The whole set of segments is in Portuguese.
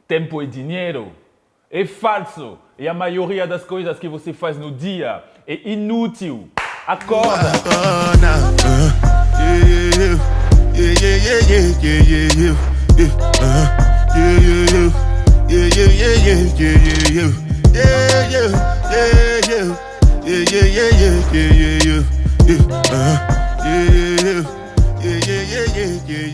Tempo é dinheiro. É falso. E a maioria das coisas que você faz no dia é inútil. Acorda!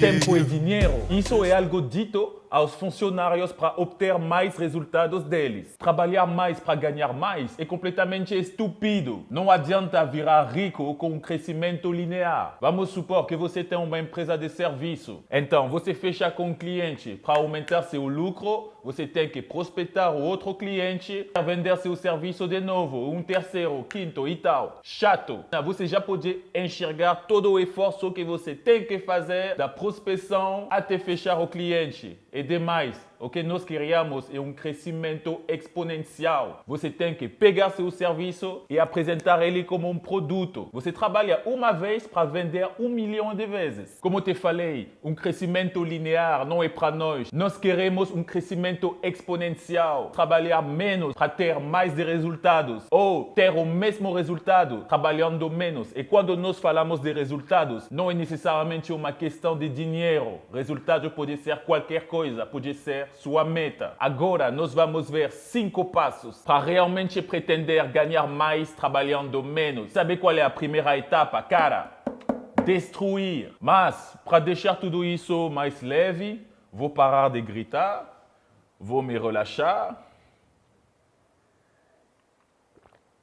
Tempo e dinheiro. Isso é algo dito aos funcionários para obter mais resultados deles. Trabalhar mais para ganhar mais é completamente estúpido. Não adianta virar rico com um crescimento linear. Vamos supor que você tem uma empresa de serviço. Então, você fecha com um cliente. Para aumentar seu lucro, você tem que prospectar o outro cliente, vender seu serviço de novo, um terceiro, quinto e tal. Chato. Você já pode enxergar todo o esforço que você tem que fazer da prospecção até fechar o cliente. E demais, o que nós queríamos é um crescimento exponencial. Você tem que pegar seu serviço e apresentar ele como um produto. Você trabalha uma vez para vender 1 milhão de vezes. Como te falei, um crescimento linear não é para nós. Nós queremos um crescimento exponencial. Trabalhar menos para ter mais de resultados. Ou ter o mesmo resultado trabalhando menos. E quando nós falamos de resultados, não é necessariamente uma questão de dinheiro. Resultado pode ser qualquer coisa, pode ser sua meta. Agora nós vamos ver 5 passos para realmente pretender ganhar mais trabalhando menos. Sabe qual é a primeira etapa, cara? Destruir. Mas, para deixar tudo isso mais leve, vou parar de gritar, vou me relaxar.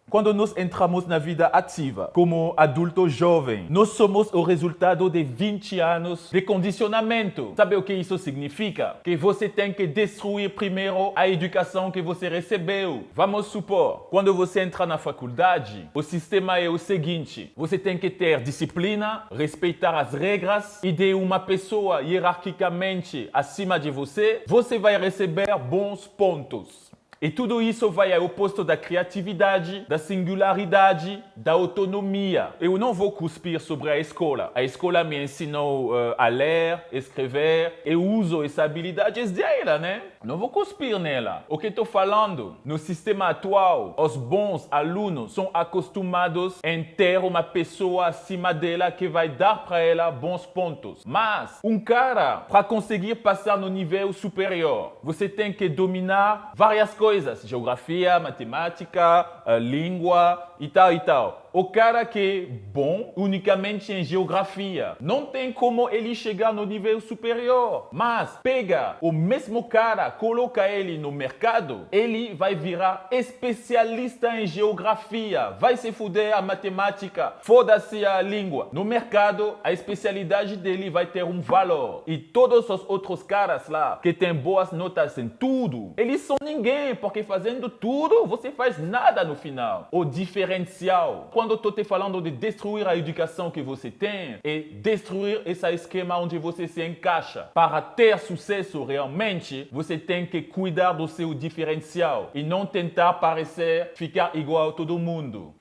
Quando nós entramos na vida ativa, como adulto jovem, nós somos o resultado de 20 anos de condicionamento. Sabe o que isso significa? Que você tem que destruir primeiro a educação que você recebeu. Vamos supor, quando você entra na faculdade, o sistema é o seguinte: você tem que ter disciplina, respeitar as regras, e de uma pessoa hierarquicamente acima de você, você vai receber bons pontos. E tudo isso vai ao oposto da criatividade, da singularidade, da autonomia. Eu não vou cuspir sobre a escola. A escola me ensinou a ler, escrever. Eu uso essa habilidade dela, né? Não vou cuspir nela. O que estou falando? No sistema atual, os bons alunos são acostumados em ter uma pessoa acima dela que vai dar para ela bons pontos. Mas um cara, para conseguir passar no nível superior, você tem que dominar várias coisas. Geografia, matemática, língua e tal e tal. O cara que é bom unicamente em geografia, não tem como ele chegar no nível superior. Mas pega o mesmo cara, coloca ele no mercado, ele vai virar especialista em geografia. Vai se fuder a matemática, foda-se a língua. No mercado, a especialidade dele vai ter um valor. E todos os outros caras lá, que têm boas notas em tudo, eles são ninguém, porque fazendo tudo, você faz nada no final. O diferencial, quando eu estou te falando de destruir a educação que você tem, é destruir esse esquema onde você se encaixa. Para ter sucesso realmente, você tem que cuidar do seu diferencial e não tentar parecer ficar igual a todo mundo.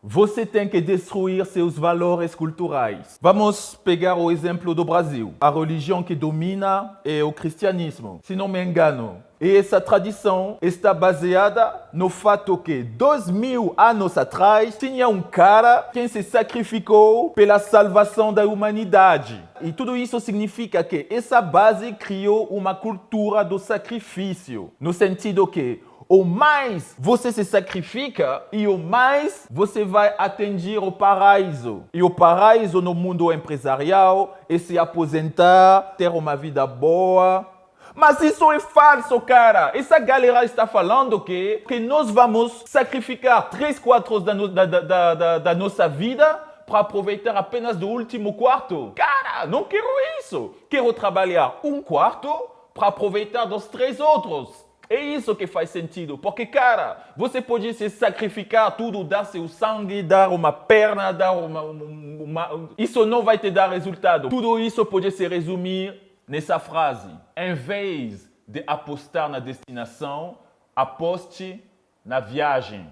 Você tem que destruir seus valores culturais. Vamos pegar o exemplo do Brasil. A religião que domina é o cristianismo, se não me engano. E essa tradição está baseada no fato que 2000 anos atrás tinha um cara que se sacrificou pela salvação da humanidade. E tudo isso significa que essa base criou uma cultura do sacrifício, no sentido que o mais você se sacrifica e o mais você vai atingir o paraíso. E o paraíso no mundo empresarial é se aposentar, ter uma vida boa. Mas isso é falso, cara. Essa galera está falando que nós vamos sacrificar 3/4 da nossa vida para aproveitar apenas do último quarto. Cara, não quero isso. Quero trabalhar 1/4 para aproveitar dos 3 outros. É isso que faz sentido, porque, cara, você pode se sacrificar tudo, dar seu sangue, dar uma perna, dar Isso não vai te dar resultado. Tudo isso pode se resumir nessa frase: em vez de apostar na destinação, aposte na viagem.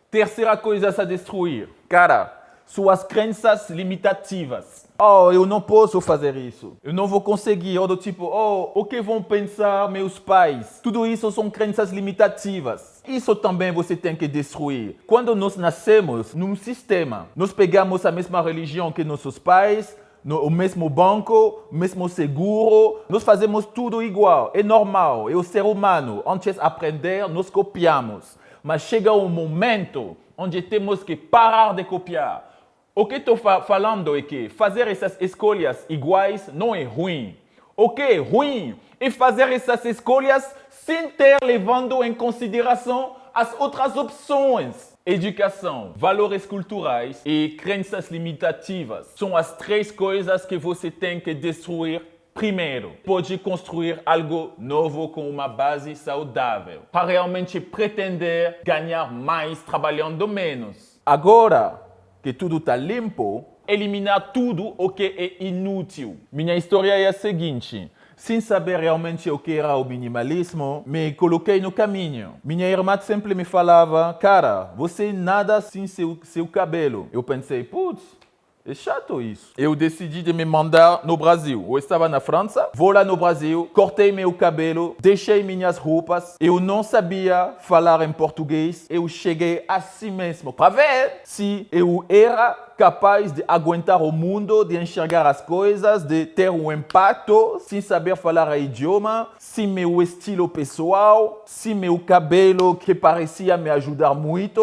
Terceira coisa a se destruir. Cara, suas crenças limitativas. Oh, eu não posso fazer isso. Eu não vou conseguir. Ou do tipo, oh, o que vão pensar meus pais? Tudo isso são crenças limitativas. Isso também você tem que destruir. Quando nós nascemos num sistema, nós pegamos a mesma religião que nossos pais, o mesmo banco, o mesmo seguro, nós fazemos tudo igual. É normal, é o ser humano. Antes de aprender, nós copiamos. Mas chega um momento onde temos que parar de copiar. O que estou falando é que fazer essas escolhas iguais não é ruim. O que é ruim é fazer essas escolhas sem ter levando em consideração as outras opções. Educação, valores culturais e crenças limitativas são as três coisas que você tem que destruir primeiro. Pode construir algo novo com uma base saudável, para realmente pretender ganhar mais trabalhando menos. Agora que tudo está limpo, eliminar tudo o que é inútil. Minha história é a seguinte. Sem saber realmente o que era o minimalismo, me coloquei no caminho. Minha irmã sempre me falava, cara, você nada sem seu cabelo. Eu pensei, putz, é chato isso. Eu decidi de me mandar no Brasil. Eu estava na França, vou lá no Brasil, cortei meu cabelo, deixei minhas roupas. Eu não sabia falar em português. Eu cheguei assim mesmo para ver se eu era capaz de aguentar o mundo, de enxergar as coisas, de ter um impacto sem saber falar o idioma, sem meu estilo pessoal, sem meu cabelo que parecia me ajudar muito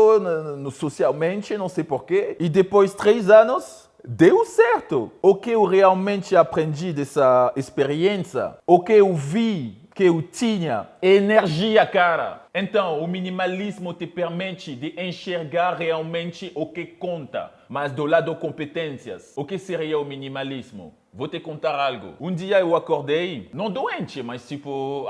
socialmente, não sei porquê. E depois de 3 anos, deu certo. O que eu realmente aprendi dessa experiência, o que eu vi que eu tinha, energia, cara. Então, o minimalismo te permite de enxergar realmente o que conta. Mas do lado competências, o que seria o minimalismo? Vou te contar algo. Um dia eu acordei, não doente, mas tipo,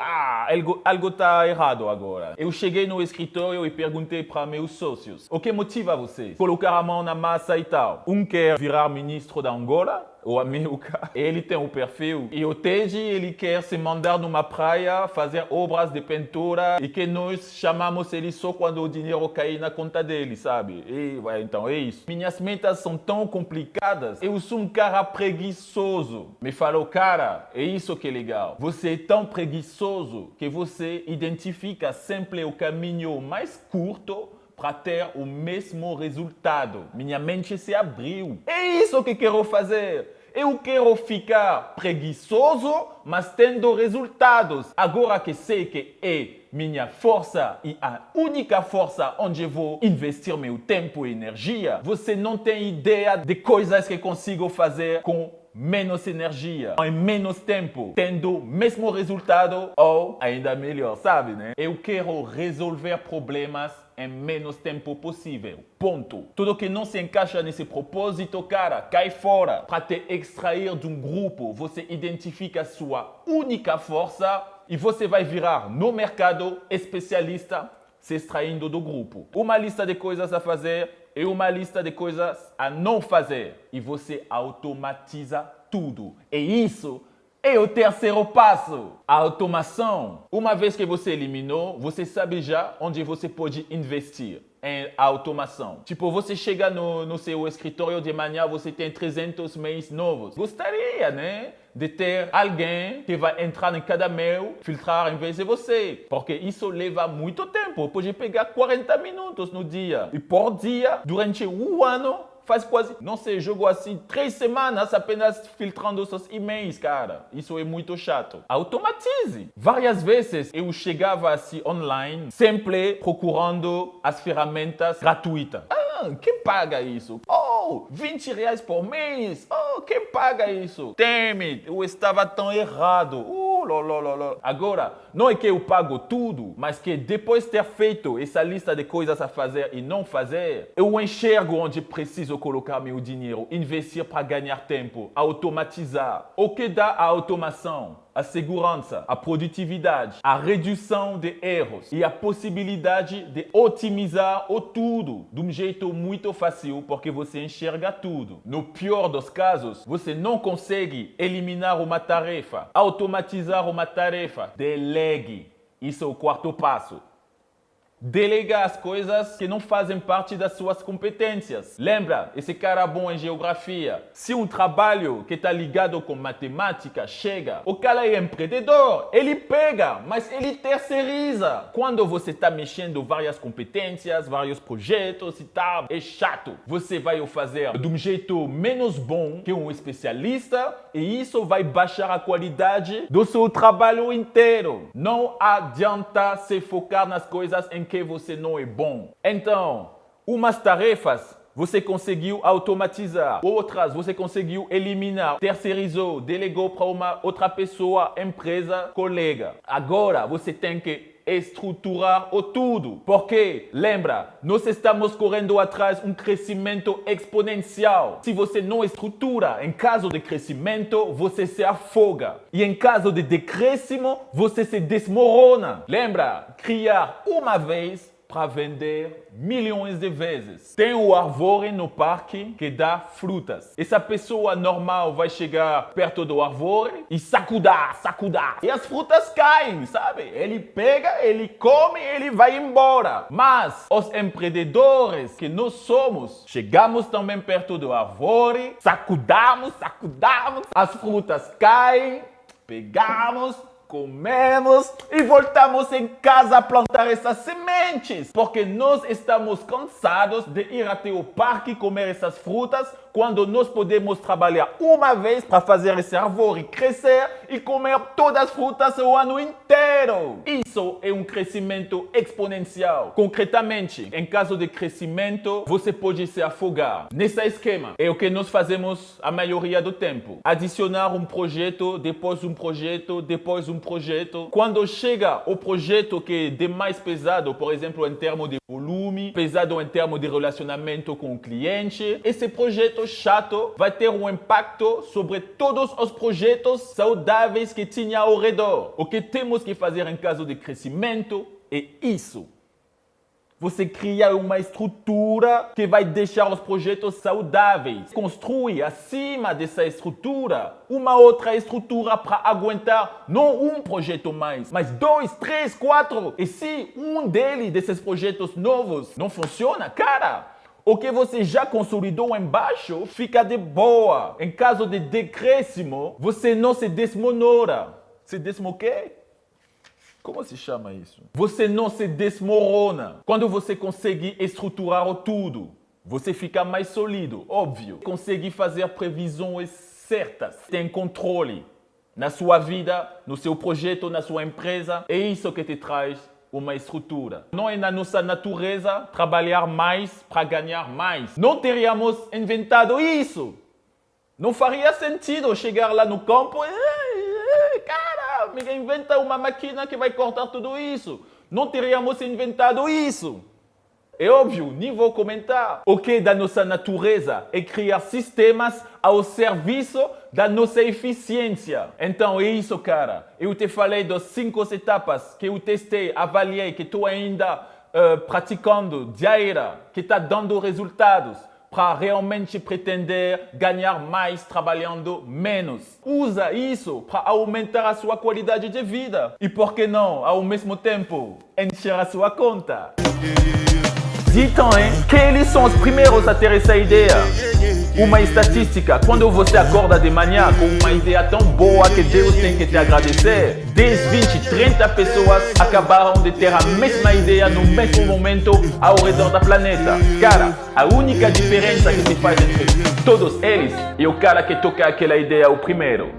algo tá errado agora. Eu cheguei no escritório e perguntei para meus sócios, o que motiva vocês? Colocar a mão na massa e tal. Um quer virar ministro da Angola, ou América, ele tem o perfil. E o Teji, ele quer se mandar numa praia, fazer obras de pintura e que nós chamamos ele só quando o dinheiro cai na conta dele, sabe? E, então é isso. Minhas metas são tão complicadas. Eu sou um cara preguiçoso. Me falou, cara, é isso que é legal. Você é tão preguiçoso que você identifica sempre o caminho mais curto para ter o mesmo resultado. Minha mente se abriu. É isso que quero fazer. Eu quero ficar preguiçoso, mas tendo resultados. Agora que sei que é minha força e a única força onde vou investir meu tempo e energia, você não tem ideia de coisas que consigo fazer com menos energia, em menos tempo, tendo o mesmo resultado ou ainda melhor, sabe, né? Eu quero resolver problemas em menos tempo possível. Ponto. Tudo que não se encaixa nesse propósito, cara, cai fora. Para te extrair de um grupo, você identifica a sua única força e você vai virar no mercado especialista se extraindo do grupo. Uma lista de coisas a fazer e uma lista de coisas a não fazer. E você automatiza tudo. E isso é o terceiro passo, a automação. Uma vez que você eliminou, você sabe já onde você pode investir em automação. Tipo, você chega no seu escritório de manhã, você tem 300 mails novos. Gostaria, né? De ter alguém que vai entrar em cada mail, filtrar em vez de você. Porque isso leva muito tempo. Pode pegar 40 minutos no dia. E por dia, durante um ano, faz quase, não sei, jogo assim 3 semanas apenas filtrando seus e-mails, cara. Isso é muito chato. Automatize. Várias vezes eu chegava assim online, sempre procurando as ferramentas gratuitas. Quem paga isso? Oh, 20 reais por mês. Oh, quem paga isso? Damn it, eu estava tão errado. Agora, não é que eu pago tudo, mas que depois de ter feito essa lista de coisas a fazer e não fazer, eu enxergo onde preciso colocar meu dinheiro, investir para ganhar tempo, automatizar. O que dá a automação? A segurança, a produtividade, a redução de erros e a possibilidade de otimizar o tudo de um jeito muito fácil porque você enxerga tudo. No pior dos casos, você não consegue eliminar uma tarefa, automatizar uma tarefa. Delegue. Isso é o quarto passo. Delega as coisas que não fazem parte das suas competências. Lembra, esse cara bom em geografia. Se um trabalho que está ligado com matemática chega, o cara é empreendedor, ele pega, mas ele terceiriza. Quando você está mexendo várias competências, vários projetos e tal, é chato. Você vai o fazer de um jeito menos bom que um especialista e isso vai baixar a qualidade do seu trabalho inteiro. Não adianta se focar nas coisas em que você não é bom. Então, umas tarefas você conseguiu automatizar, outras você conseguiu eliminar, terceirizou, delegou para uma outra pessoa, empresa, colega. Agora você tem que estruturar o tudo. Porque, lembra, nós estamos correndo atrás de um crescimento exponencial. Se você não estrutura, em caso de crescimento, você se afoga. E em caso de decréscimo, você se desmorona. Lembra, criar uma vez para vender milhões de vezes. Tem o árvore no parque que dá frutas. Essa pessoa normal vai chegar perto do árvore e sacudar. E as frutas caem, sabe? Ele pega, ele come, ele vai embora. Mas os empreendedores que nós somos, chegamos também perto do árvore, sacudamos, as frutas caem, pegamos, comemos e voltamos em casa a plantar essas sementes. Porque nós estamos cansados de ir até o parque comer essas frutas quando nós podemos trabalhar uma vez para fazer esse árvore crescer e comer todas as frutas o ano inteiro. Isso é um crescimento exponencial. Concretamente, em caso de crescimento, você pode se afogar. Nesse esquema, é o que nós fazemos a maioria do tempo. Adicionar um projeto, depois um projeto, depois um projeto. Quando chega o projeto que é de mais pesado, por exemplo, em termos de volume, pesado em termos de relacionamento com o cliente, esse projeto chato vai ter um impacto sobre todos os projetos saudáveis que tinha ao redor. O que temos que fazer em caso de crescimento é isso. Você cria uma estrutura que vai deixar os projetos saudáveis. Construi acima dessa estrutura uma outra estrutura para aguentar não um projeto mais, mas 2, 3, 4. E se um desses projetos novos não funciona, cara, o que você já consolidou embaixo fica de boa. Em caso de decréscimo, você não se desmonora. Se desmoquê? Como se chama isso? Você não se desmorona. Quando você consegue estruturar tudo, você fica mais sólido, óbvio. Consegue fazer previsões certas. Tem controle na sua vida, no seu projeto, na sua empresa. É isso que te traz uma estrutura. Não é na nossa natureza trabalhar mais para ganhar mais. Não teríamos inventado isso. Não faria sentido chegar lá no campo e... cara, me inventa uma máquina que vai cortar tudo isso. Não teríamos inventado isso. É óbvio, nem vou comentar. O que é da nossa natureza é criar sistemas ao serviço da nossa eficiência. Então é isso, cara. Eu te falei das 5 etapas que eu testei, avaliei, que estou ainda praticando diária, que está dando resultados para realmente pretender ganhar mais trabalhando menos. Usa isso para aumentar a sua qualidade de vida. E por que não, ao mesmo tempo, encher a sua conta? Então, que eles são os primeiros a ter essa ideia. Uma estatística, quando você acorda de manhã com uma ideia tão boa que Deus tem que te agradecer, 10, 20, 30 pessoas acabaram de ter a mesma ideia no mesmo momento ao redor do planeta. Cara, a única diferença que se faz entre todos eles é o cara que toca aquela ideia o primeiro.